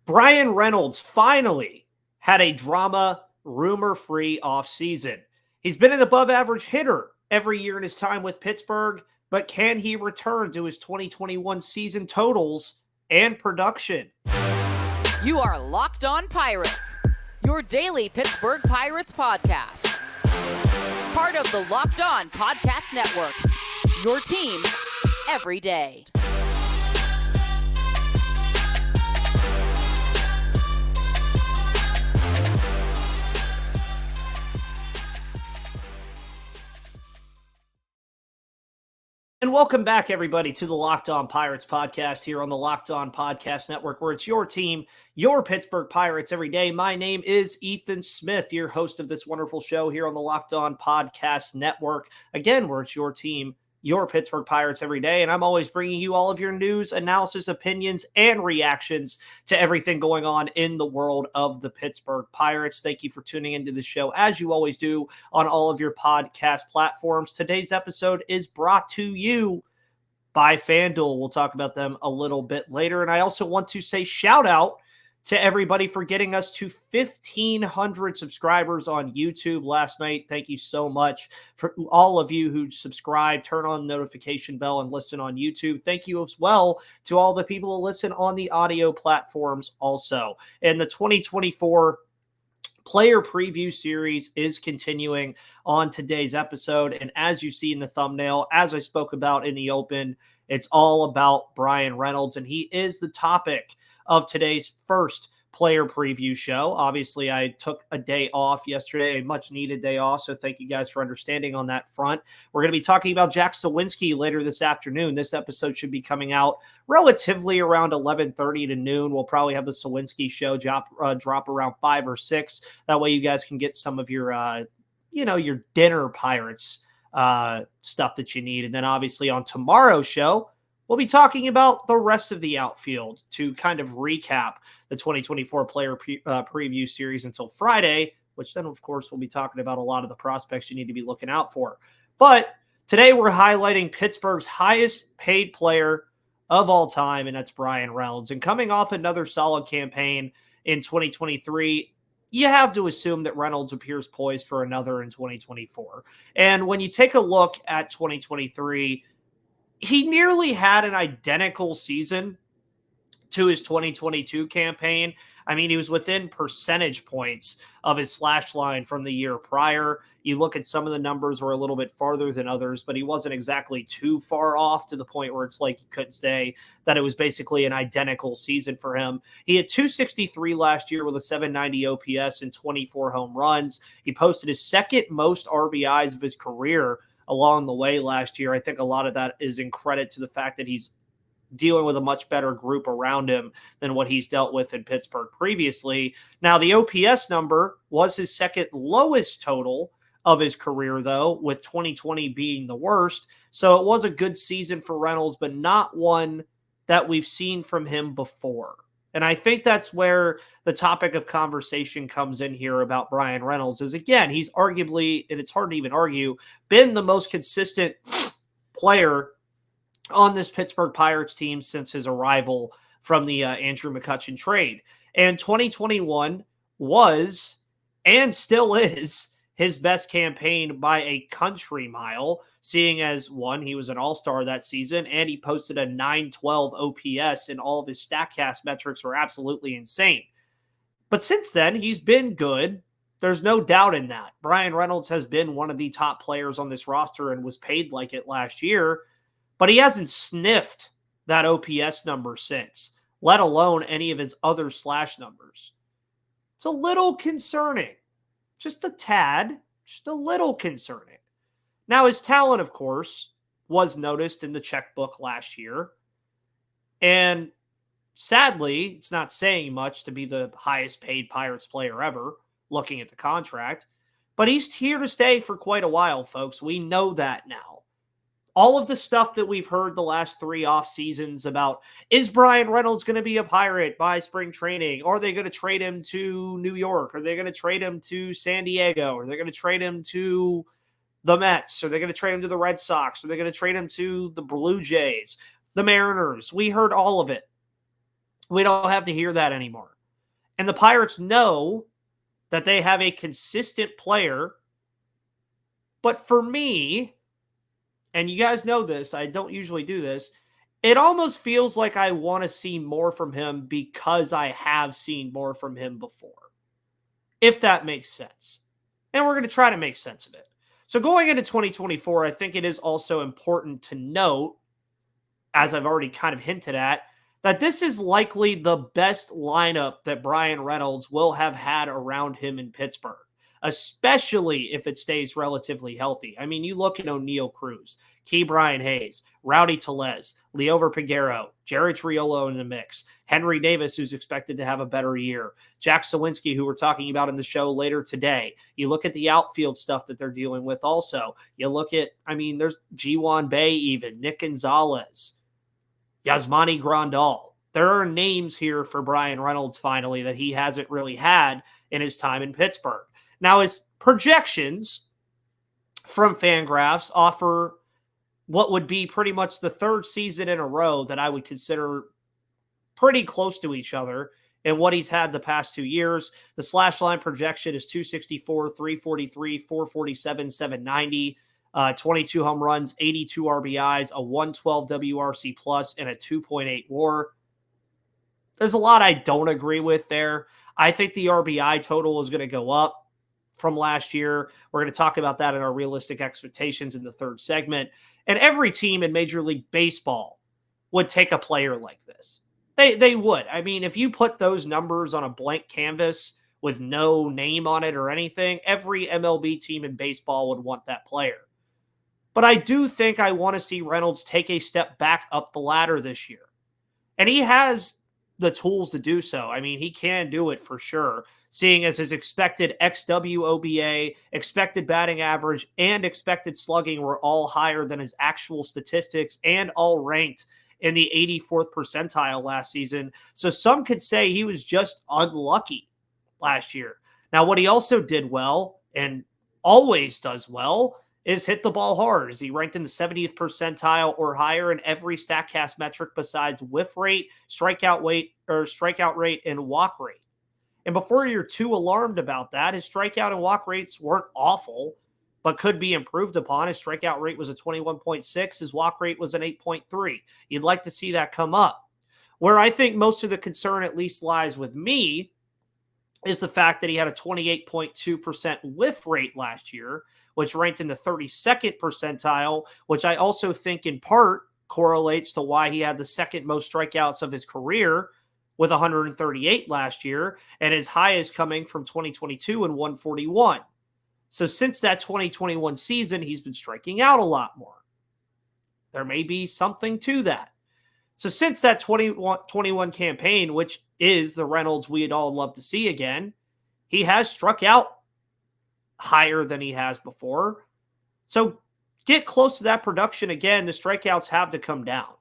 Bryan Reynolds finally had a drama, rumor-free offseason. He's been an above-average hitter every year in his time with Pittsburgh, but can he return to his 2021 season totals and production? You are Locked On Pirates, your daily Pittsburgh Pirates podcast. Part of the Locked On Podcast Network, your team every day. And welcome back, everybody, to the Locked On Pirates podcast here on the Locked On Podcast Network, where it's your team, your Pittsburgh Pirates every day. My name is Ethan Smith, your host of this wonderful show here on the Locked On Podcast Network. Again, where it's your team, your Pittsburgh Pirates every day. And I'm always bringing you all of your news, analysis, opinions, and reactions to everything going on in the world of the Pittsburgh Pirates. Thank you for tuning into the show, as you always do, on all of your podcast platforms. Today's episode is brought to you by FanDuel. We'll talk about them a little bit later. And I also want to say shout out to everybody for getting us to 1,500 subscribers on YouTube last night. Thank you so much for all of you who subscribe, turn on the notification bell, and listen on YouTube. Thank you as well to all the people who listen on the audio platforms also. And the 2024 Player Preview Series is continuing on today's episode. And as you see in the thumbnail, as I spoke about in the open, it's all about Bryan Reynolds, and he is the topic of today's first player preview show. Obviously, I took a day off yesterday, a much needed day off. So thank you guys for understanding on that front. We're going to be talking about Jack Suwinski later this afternoon. This episode should be coming out relatively around 11:30 to noon. We'll probably have the Suwinski show drop around 5 or 6. That way you guys can get some of your, your dinner Pirates stuff that you need. And then obviously on tomorrow's show, we'll be talking about the rest of the outfield to kind of recap the 2024 player preview series until Friday, which then, of course, we'll be talking about a lot of the prospects you need to be looking out for. But today we're highlighting Pittsburgh's highest paid player of all time, and that's Bryan Reynolds. And coming off another solid campaign in 2023, you have to assume that Reynolds appears poised for another in 2024. And when you take a look at 2023, he nearly had an identical season to his 2022 campaign. I mean, he was within percentage points of his slash line from the year prior. You look at some of the numbers were a little bit farther than others, but he wasn't exactly too far off to the point where it's like you couldn't say that it was basically an identical season for him. He had 263 last year with a 790 OPS and 24 home runs. He posted his second most RBIs of his career along the way last year. I think a lot of that is in credit to the fact that he's dealing with a much better group around him than what he's dealt with in Pittsburgh previously. Now, the OPS number was his second lowest total of his career, though, with 2020 being the worst. So it was a good season for Reynolds, but not one that we've seen from him before. And I think that's where the topic of conversation comes in here about Bryan Reynolds is, again, he's arguably, and it's hard to even argue, been the most consistent player on this Pittsburgh Pirates team since his arrival from the Andrew McCutchen trade. And 2021 was, and still is, his best campaign by a country mile, seeing as, one, he was an all-star that season, and he posted a 912 OPS, and all of his StatCast metrics were absolutely insane. But since then, he's been good. There's no doubt in that. Bryan Reynolds has been one of the top players on this roster and was paid like it last year, but he hasn't sniffed that OPS number since, let alone any of his other slash numbers. It's a little concerning. Just a tad, just a little concerning. Now, his talent, of course, was noticed in the checkbook last year. And sadly, it's not saying much to be the highest paid Pirates player ever, looking at the contract. But he's here to stay for quite a while, folks. We know that now. All of the stuff that we've heard the last 3 off seasons about, is Bryan Reynolds going to be a Pirate by spring training? Are they going to trade him to New York? Are they going to trade him to San Diego? Are they going to trade him to the Mets? Are they going to trade him to the Red Sox? Are they going to trade him to the Blue Jays, the Mariners? We heard all of it. We don't have to hear that anymore. And the Pirates know that they have a consistent player. But for me, and you guys know this, I don't usually do this, it almost feels like I want to see more from him because I have seen more from him before, if that makes sense. And we're going to try to make sense of it. So going into 2024, I think it is also important to note, as I've already kind of hinted at, that this is likely the best lineup that Bryan Reynolds will have had around him in Pittsburgh, especially if it stays relatively healthy. I mean, you look at O'Neal Cruz, Key Brian Hayes, Rowdy Tellez, Leover Peguero, Jared Triolo in the mix, Henry Davis, who's expected to have a better year, Jack Sawinski, who we're talking about in the show later today. You look at the outfield stuff that they're dealing with also. You look at, there's G1 Bay even, Nick Gonzalez, Yasmani Grandal. There are names here for Bryan Reynolds finally that he hasn't really had in his time in Pittsburgh. Now, his projections from Fangraphs offer what would be pretty much the third season in a row that I would consider pretty close to each other in what he's had the past 2 years. The slash line projection is 264, 343, 447, 790, 22 home runs, 82 RBIs, a 112 WRC plus, and a 2.8 WAR. There's a lot I don't agree with there. I think the RBI total is going to go up from last year. We're going to talk about that in our realistic expectations in the third segment. And every team in Major League Baseball would take a player like this. They would. I mean, if you put those numbers on a blank canvas with no name on it or anything, every MLB team in baseball would want that player. But I do think I want to see Reynolds take a step back up the ladder this year. And he has the tools to do so. I mean, he can do it for sure, seeing as his expected XWOBA, expected batting average, and expected slugging were all higher than his actual statistics and all ranked in the 84th percentile last season. So some could say he was just unlucky last year. Now, what he also did well and always does well is hit the ball hard. Is he ranked in the 70th percentile or higher in every StatCast metric besides whiff rate, strikeout rate, and walk rate? And before you're too alarmed about that, his strikeout and walk rates weren't awful, but could be improved upon. His strikeout rate was a 21.6. His walk rate was an 8.3. You'd like to see that come up. Where I think most of the concern at least lies with me is the fact that he had a 28.2% whiff rate last year, which ranked in the 32nd percentile, which I also think in part correlates to why he had the second most strikeouts of his career with 138 last year, and his highest coming from 2022 and 141. So since that 2021 season, he's been striking out a lot more. There may be something to that. So since that 2021 campaign, which is the Reynolds we'd all love to see again, he has struck out higher than he has before. So get close to that production again. The strikeouts have to come down.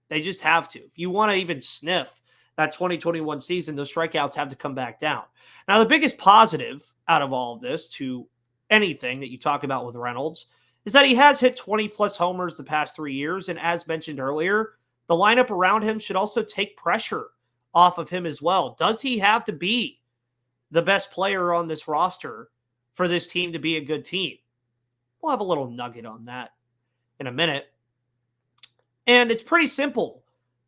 They just have to. If you want to even sniff that 2021 season, those strikeouts have to come back down. Now, the biggest positive out of all of this to anything that you talk about with Reynolds is that he has hit 20-plus homers the past 3 years. And as mentioned earlier, the lineup around him should also take pressure off of him as well. Does he have to be the best player on this roster for this team to be a good team? We'll have a little nugget on that in a minute. And it's pretty simple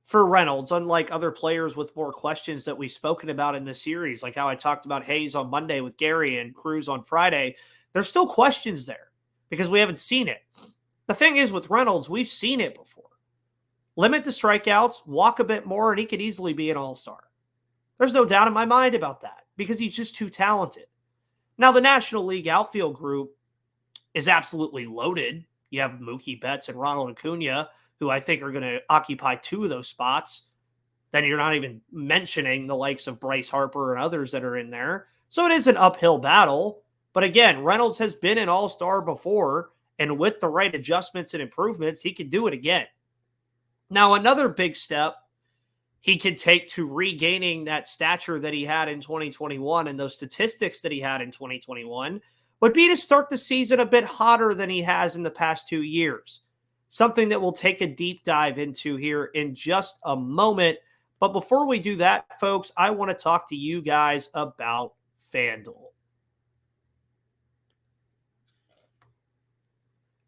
for Reynolds, unlike other players with more questions that we've spoken about in this series, like how I talked about Hayes on Monday with Gary and Cruz on Friday. There's still questions there because we haven't seen it. The thing is with Reynolds, we've seen it before. Limit the strikeouts, walk a bit more, and he could easily be an all-star. There's no doubt in my mind about that because he's just too talented. Now, the National League outfield group is absolutely loaded. You have Mookie Betts and Ronald Acuna, who I think are going to occupy 2 of those spots. Then you're not even mentioning the likes of Bryce Harper and others that are in there. So it is an uphill battle. But again, Reynolds has been an all-star before, and with the right adjustments and improvements, he can do it again. Now, another big step he could take to regaining that stature that he had in 2021 and those statistics that he had in 2021 would be to start the season a bit hotter than he has in the past 2 years. Something that we'll take a deep dive into here in just a moment. But before we do that, folks, I want to talk to you guys about FanDuel.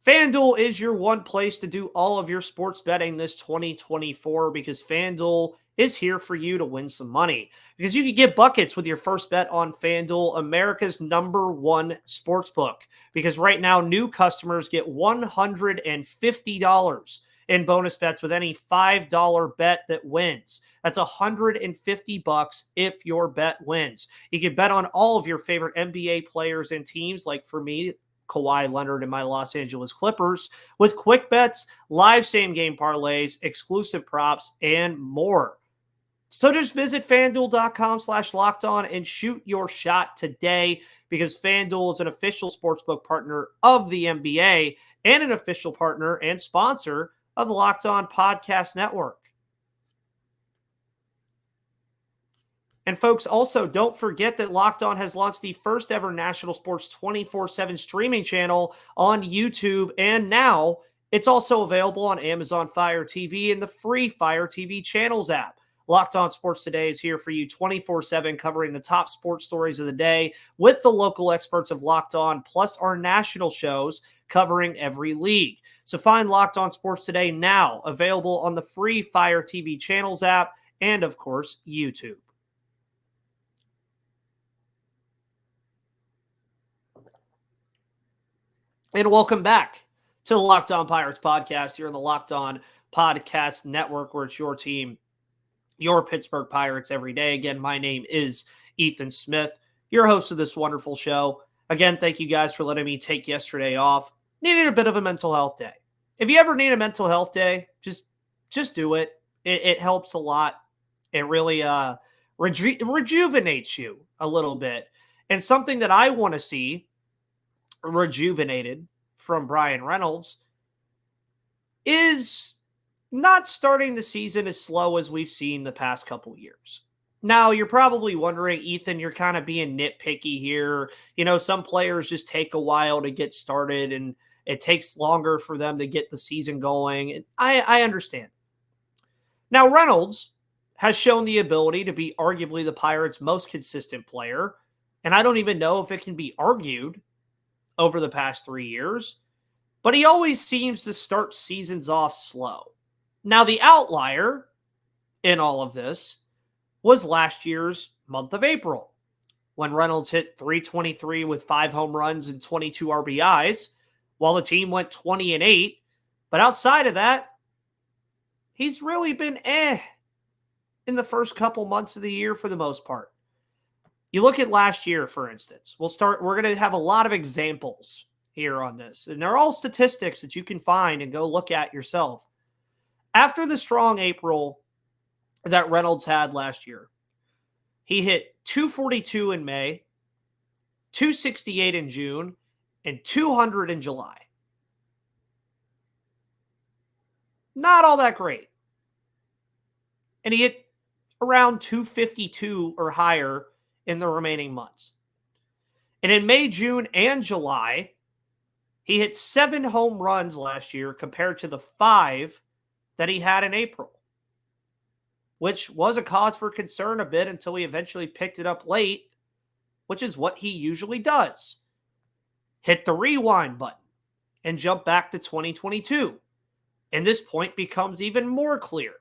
FanDuel is your one place to do all of your sports betting this 2024 because FanDuel is here for you to win some money. Because you can get buckets with your first bet on FanDuel, America's #1 sportsbook. Because right now, new customers get $150 in bonus bets with any $5 bet that wins. That's $150 if your bet wins. You can bet on all of your favorite NBA players and teams, like for me, Kawhi Leonard and my Los Angeles Clippers, with quick bets, live same-game parlays, exclusive props, and more. So just visit FanDuel.com/lockedon and shoot your shot today because FanDuel is an official sportsbook partner of the NBA and an official partner and sponsor of the Locked On Podcast Network. And folks, also don't forget that Locked On has launched the first ever national sports 24/7 streaming channel on YouTube. And now it's also available on Amazon Fire TV and the free Fire TV channels app. Locked On Sports Today is here for you 24/7, covering the top sports stories of the day with the local experts of Locked On, plus our national shows covering every league. So find Locked On Sports Today now, available on the free Fire TV channels app and, of course, YouTube. And welcome back to the Locked On Pirates podcast here on the Locked On Podcast Network, where it's your team, your Pittsburgh Pirates every day. Again, my name is Ethan Smith, your host of this wonderful show. Again, thank you guys for letting me take yesterday off. Needed a bit of a mental health day. If you ever need a mental health day, just do it. It helps a lot. It really rejuvenates you a little bit. And something that I want to see rejuvenated from Bryan Reynolds is not starting the season as slow as we've seen the past couple years. Now, you're probably wondering, Ethan, you're kind of being nitpicky here. You know, some players just take a while to get started and it takes longer for them to get the season going. And I understand. Now, Reynolds has shown the ability to be arguably the Pirates' most consistent player. And I don't even know if it can be argued over the past 3 years, but he always seems to start seasons off slow. Now, the outlier in all of this was last year's month of April, when Reynolds hit .323 with 5 home runs and 22 RBIs, while the team went 20-8. But outside of that, he's really been in the first couple months of the year for the most part. You look at last year, for instance. We're going to have a lot of examples here on this. And they're all statistics that you can find and go look at yourself. After the strong April that Reynolds had last year, he hit .242 in May, .268 in June, and .200 in July. Not all that great. And he hit around .252 or higher in the remaining months. And in May, June, and July, he hit 7 home runs last year compared to the 5 that he had in April, which was a cause for concern a bit until he eventually picked it up late, which is what he usually does. Hit the rewind button and jump back to 2022. And this point becomes even more clear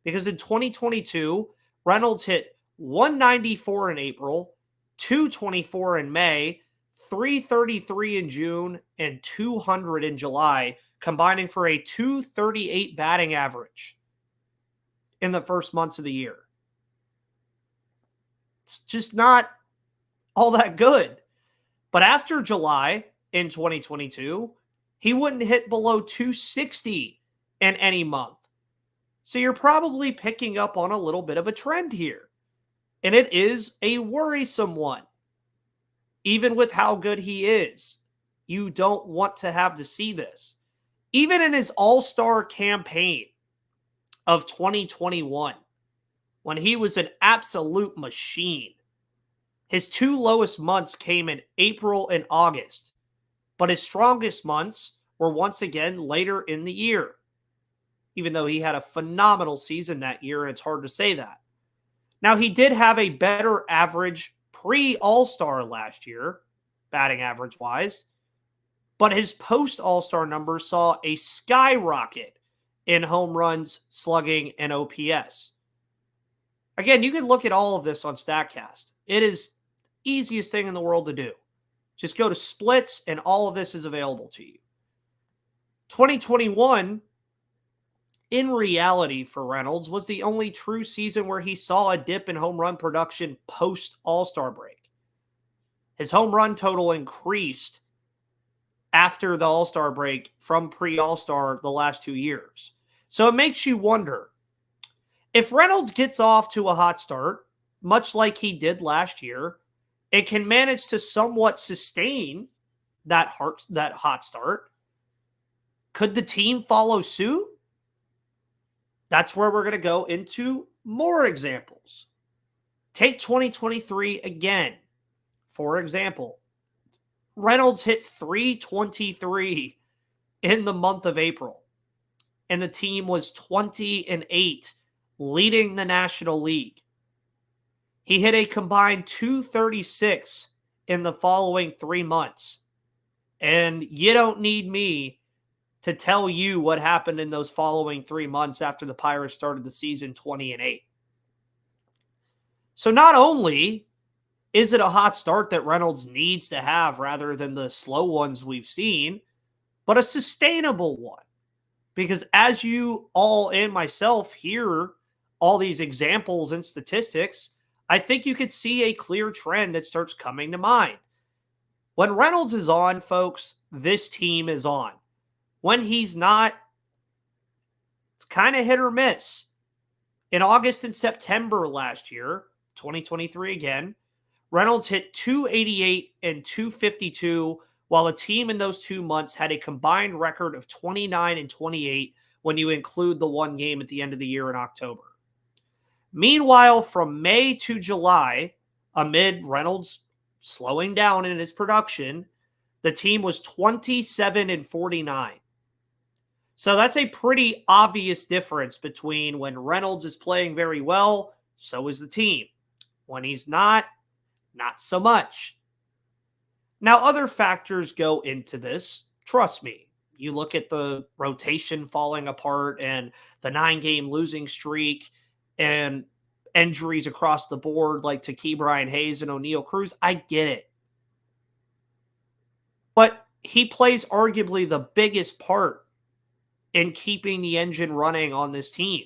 because in 2022, Reynolds hit .194 in April, .224 in May, .333 in June, and .200 in July, combining for a .238 batting average in the first months of the year. It's just not all that good. But after July in 2022, he wouldn't hit below .260 in any month. So you're probably picking up on a little bit of a trend here. And it is a worrisome one. Even with how good he is, you don't want to have to see this. Even in his all-star campaign of 2021, when he was an absolute machine, his 2 lowest months came in April and August, but his strongest months were once again later in the year. even though he had a phenomenal season that year, and it's hard to say that. Now, he did have a better average pre-All-Star last year, batting average-wise, but his post-All-Star numbers saw a skyrocket in home runs, slugging, and OPS. Again, you can look at all of this on StatCast. It is the easiest thing in the world to do. Just go to splits, and all of this is available to you. 2021, in reality for Reynolds, was the only true season where he saw a dip in home run production post-All-Star break. His home run total increased after the All-Star break from pre-All-Star the last 2 years. So it makes you wonder, if Reynolds gets off to a hot start, much like he did last year, it can manage to somewhat sustain that hot start. Could the team follow suit? That's where we're going to go into more examples. Take 2023 again. For example, Reynolds hit .323 in the month of April, and the team was 20-8, leading the National League. He hit a combined .236 in the following 3 months. And you don't need me to tell you what happened in those following 3 months after the Pirates started the season 20-8. So not only is it a hot start that Reynolds needs to have rather than the slow ones we've seen, but a sustainable one. Because as you all and myself hear all these examples and statistics, I think you could see a clear trend that starts coming to mind. When Reynolds is on, folks, this team is on. When he's not, it's kind of hit or miss. In August and September last year, 2023 again, Reynolds hit .288 and .252, while the team in those 2 months had a combined record of 29-28 when you include the one game at the end of the year in October. Meanwhile, from May to July, amid Reynolds slowing down in his production, the team was 27-49. So that's a pretty obvious difference between when Reynolds is playing very well, so is the team. When he's not so much. Now, other factors go into this. Trust me. You look at the rotation falling apart and the 9-game losing streak and injuries across the board like to Ke'Bryan Hayes and O'Neal Cruz. I get it. But he plays arguably the biggest part in keeping the engine running on this team.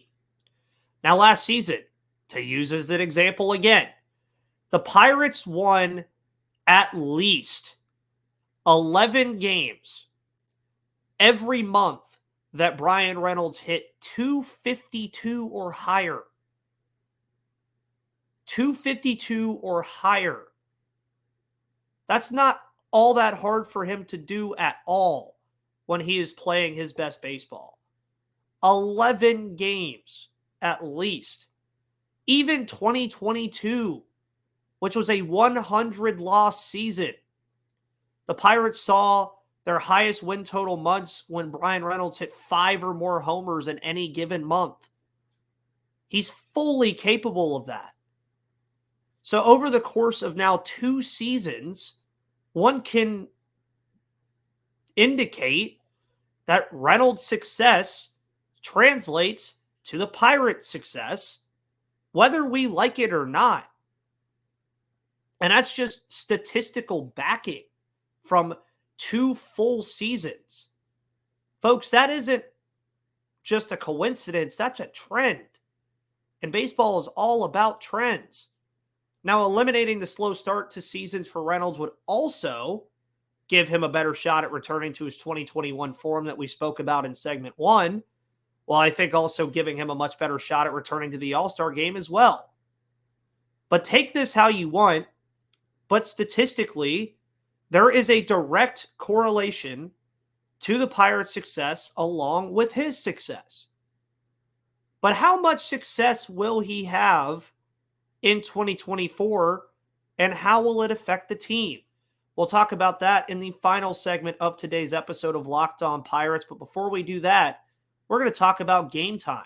Now, last season, to use as an example again, the Pirates won at least 11 games every month that Bryan Reynolds hit .252 or higher. .252 or higher. That's not all that hard for him to do at all when he is playing his best baseball. 11 games at least. Even 2022, which was a 100-loss season, the Pirates saw their highest win total months when Bryan Reynolds hit 5 or more homers in any given month. He's fully capable of that. So over the course of now 2 seasons, one can indicate that Reynolds' success translates to the Pirates' success, whether we like it or not. And that's just statistical backing from 2 full seasons. Folks, that isn't just a coincidence. That's a trend. And baseball is all about trends. Now, eliminating the slow start to seasons for Reynolds would also give him a better shot at returning to his 2021 form that we spoke about in segment 1, while I think also giving him a much better shot at returning to the All-Star game as well. But take this how you want, but statistically, there is a direct correlation to the Pirates' success along with his success. But how much success will he have in 2024, and how will it affect the team? We'll talk about that in the final segment of today's episode of Locked On Pirates. But before we do that, we're going to talk about Game Time.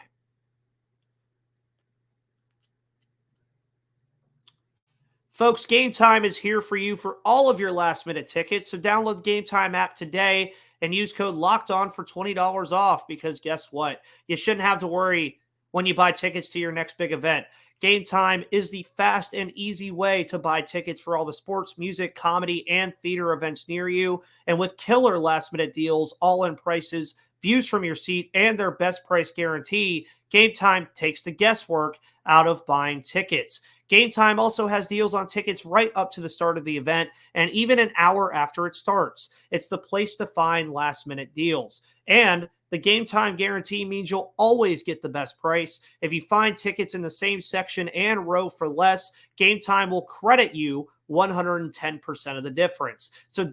Folks, Game Time is here for you for all of your last-minute tickets. So download the Game Time app today and use code LOCKEDON for $20 off, because guess what? You shouldn't have to worry when you buy tickets to your next big event. Game Time is the fast and easy way to buy tickets for all the sports, music, comedy, and theater events near you. And with killer last-minute deals, all-in prices, views from your seat, and their best price guarantee, Game Time takes the guesswork out of buying tickets. Game Time also has deals on tickets right up to the start of the event and even an hour after it starts. It's the place to find last-minute deals. And the Game Time guarantee means you'll always get the best price. If you find tickets in the same section and row for less, Game Time will credit you 110% of the difference. So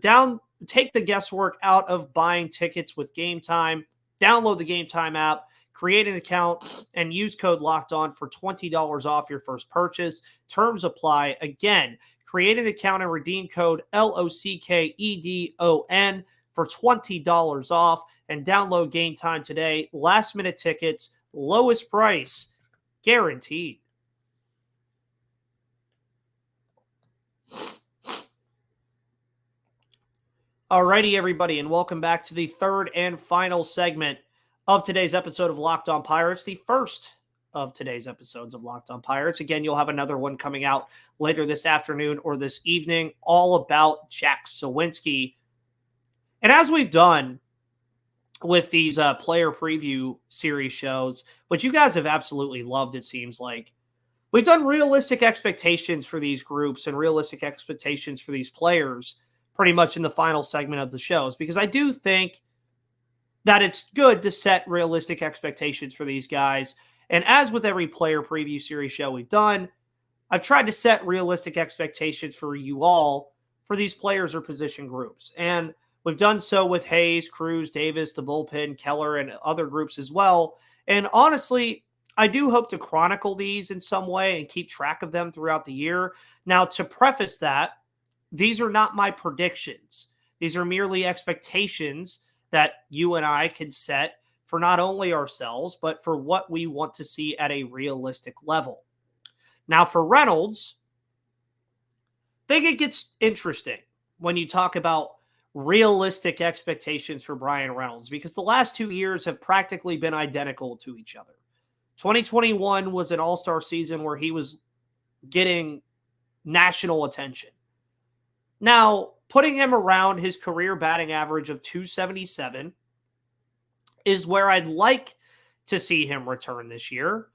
take the guesswork out of buying tickets with Game Time. Download the Game Time app, create an account, and use code LOCKEDON for $20 off your first purchase. Terms apply. Again, create an account and redeem code LOCKEDON for $20 off, and download Game Time today. Last minute tickets, lowest price, guaranteed. Alrighty, everybody, and welcome back to the third and final segment of today's episode of Locked On Pirates, the first of today's episodes of Locked On Pirates. Again, you'll have another one coming out later this afternoon or this evening, all about Jack Suwinski. And as we've done with these player preview series shows, which you guys have absolutely loved, it seems like, we've done realistic expectations for these groups and realistic expectations for these players pretty much in the final segment of the shows, because I do think that it's good to set realistic expectations for these guys. And as with every player preview series show we've done, I've tried to set realistic expectations for you all for these players or position groups. And we've done so with Hayes, Cruz, Davis, the bullpen, Keller, and other groups as well. And honestly, I do hope to chronicle these in some way and keep track of them throughout the year. Now, to preface that, these are not my predictions. These are merely expectations that you and I can set for not only ourselves, but for what we want to see at a realistic level. Now, for Reynolds, I think it gets interesting when you talk about realistic expectations for Bryan Reynolds, because the last 2 years have practically been identical to each other. 2021 was an all-star season where he was getting national attention. Now, putting him around his career batting average of 277 is where I'd like to see him return this year,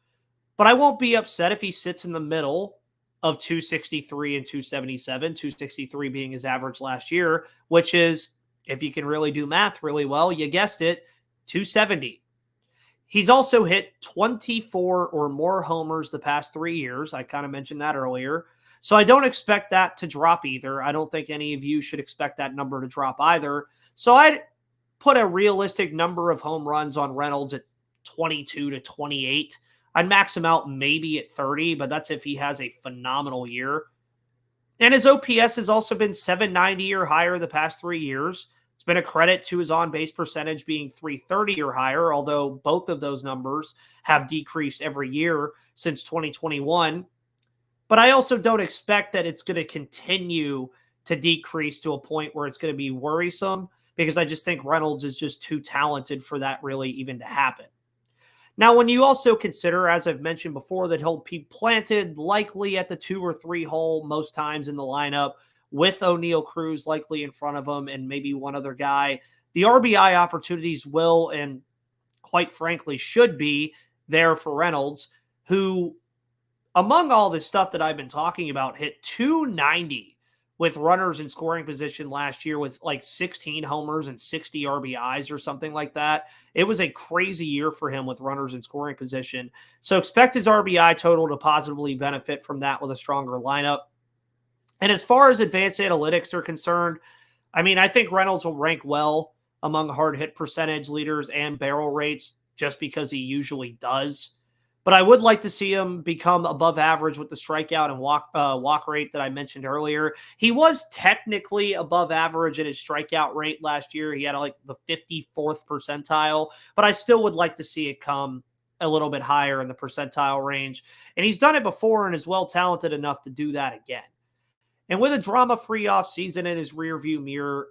but I won't be upset if he sits in the middle of 263 and 277, 263 being his average last year, which is, if you can really do math really well, you guessed it, 270. He's also hit 24 or more homers the past 3 years. I kind of mentioned that earlier. So I don't expect that to drop either. I don't think any of you should expect that number to drop either. So I'd put a realistic number of home runs on Reynolds at 22 to 28. I'd max him out maybe at 30, but that's if he has a phenomenal year. And his OPS has also been 790 or higher the past 3 years. It's been a credit to his on-base percentage being 330 or higher, although both of those numbers have decreased every year since 2021. But I also don't expect that it's going to continue to decrease to a point where it's going to be worrisome, because I just think Reynolds is just too talented for that really even to happen. Now, when you also consider, as I've mentioned before, that he'll be planted likely at the 2 or 3 hole most times in the lineup, with O'Neal Cruz likely in front of him and maybe one other guy, the RBI opportunities will and quite frankly should be there for Reynolds, who, among all this stuff that I've been talking about, hit 290 with runners in scoring position last year with like 16 homers and 60 RBIs or something like that. It was a crazy year for him with runners in scoring position. So expect his RBI total to positively benefit from that with a stronger lineup. And as far as advanced analytics are concerned, I mean, I think Reynolds will rank well among hard hit percentage leaders and barrel rates just because he usually does. But I would like to see him become above average with the strikeout and walk rate that I mentioned earlier. He was technically above average in his strikeout rate last year. He had like the 54th percentile, but I still would like to see it come a little bit higher in the percentile range. And he's done it before and is well talented enough to do that again. And with a drama-free offseason in his rearview mirror,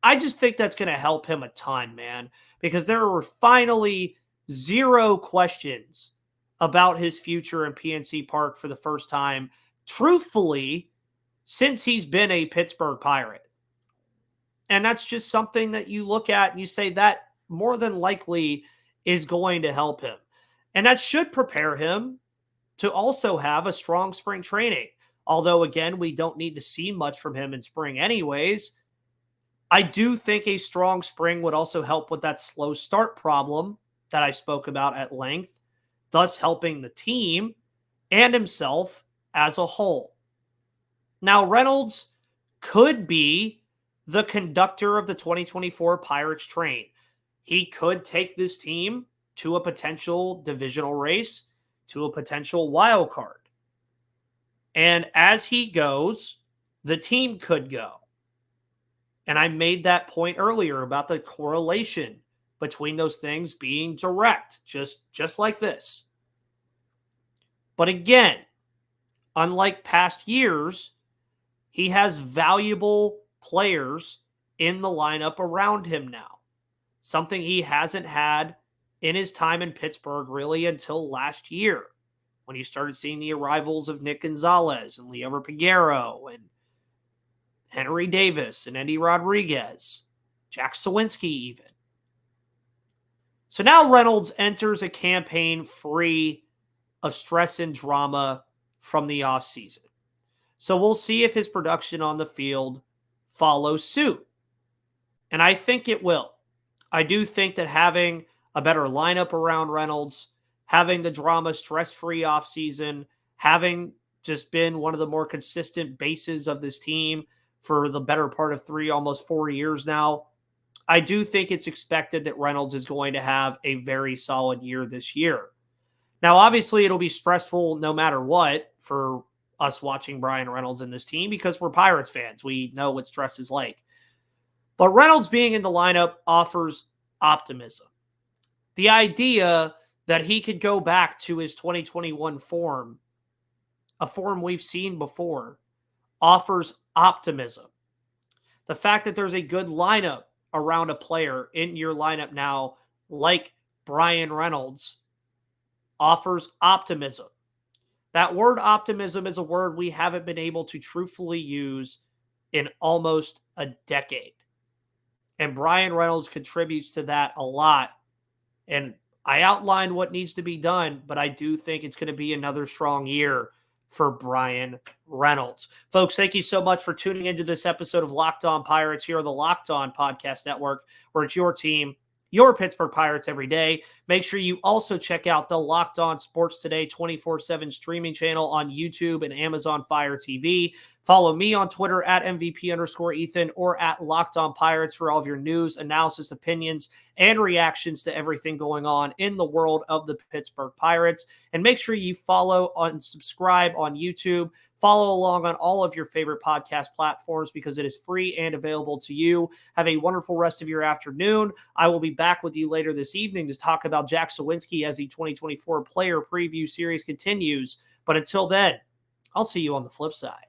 I just think that's going to help him a ton, man, because there were finally zero questions about his future in PNC Park for the first time, truthfully, since he's been a Pittsburgh Pirate. And that's just something that you look at and you say that more than likely is going to help him. And that should prepare him to also have a strong spring training. Although, again, we don't need to see much from him in spring anyways. I do think a strong spring would also help with that slow start problem that I spoke about at length, thus helping the team and himself as a whole. Now, Reynolds could be the conductor of the 2024 Pirates train. He could take this team to a potential divisional race, to a potential wild card. And as he goes, the team could go. And I made that point earlier about the correlation between those things being direct, just like this. But again, unlike past years, he has valuable players in the lineup around him now. Something he hasn't had in his time in Pittsburgh really until last year, when you started seeing the arrivals of Nick Gonzalez and Leo Piguero and Henry Davis and Eddie Rodriguez, Jack Sawinski even. So now Reynolds enters a campaign free of stress and drama from the offseason. So we'll see if his production on the field follows suit. And I think it will. I do think that having a better lineup around Reynolds, having the drama stress-free offseason, having just been one of the more consistent bases of this team for the better part of 3, almost 4 years now, I do think it's expected that Reynolds is going to have a very solid year this year. Now, obviously, it'll be stressful no matter what for us watching Bryan Reynolds in this team because we're Pirates fans. We know what stress is like. But Reynolds being in the lineup offers optimism. The idea that he could go back to his 2021 form, a form we've seen before, offers optimism. The fact that there's a good lineup around a player in your lineup now, like Bryan Reynolds, offers optimism. That word optimism is a word we haven't been able to truthfully use in almost a decade. And Bryan Reynolds contributes to that a lot. And I outlined what needs to be done, but I do think it's going to be another strong year for Bryan Reynolds. Folks, thank you so much for tuning into this episode of Locked On Pirates here on the Locked On Podcast Network, where it's your team, your Pittsburgh Pirates every day. Make sure you also check out the Locked On Sports Today 24/7 streaming channel on YouTube and Amazon Fire TV. Follow me on Twitter at MVP_Ethan or at Locked On Pirates for all of your news, analysis, opinions, and reactions to everything going on in the world of the Pittsburgh Pirates. And make sure you follow and subscribe on YouTube. Follow along on all of your favorite podcast platforms because it is free and available to you. Have a wonderful rest of your afternoon. I will be back with you later this evening to talk about Jack Sawinski as the 2024 player preview series continues. But until then, I'll see you on the flip side.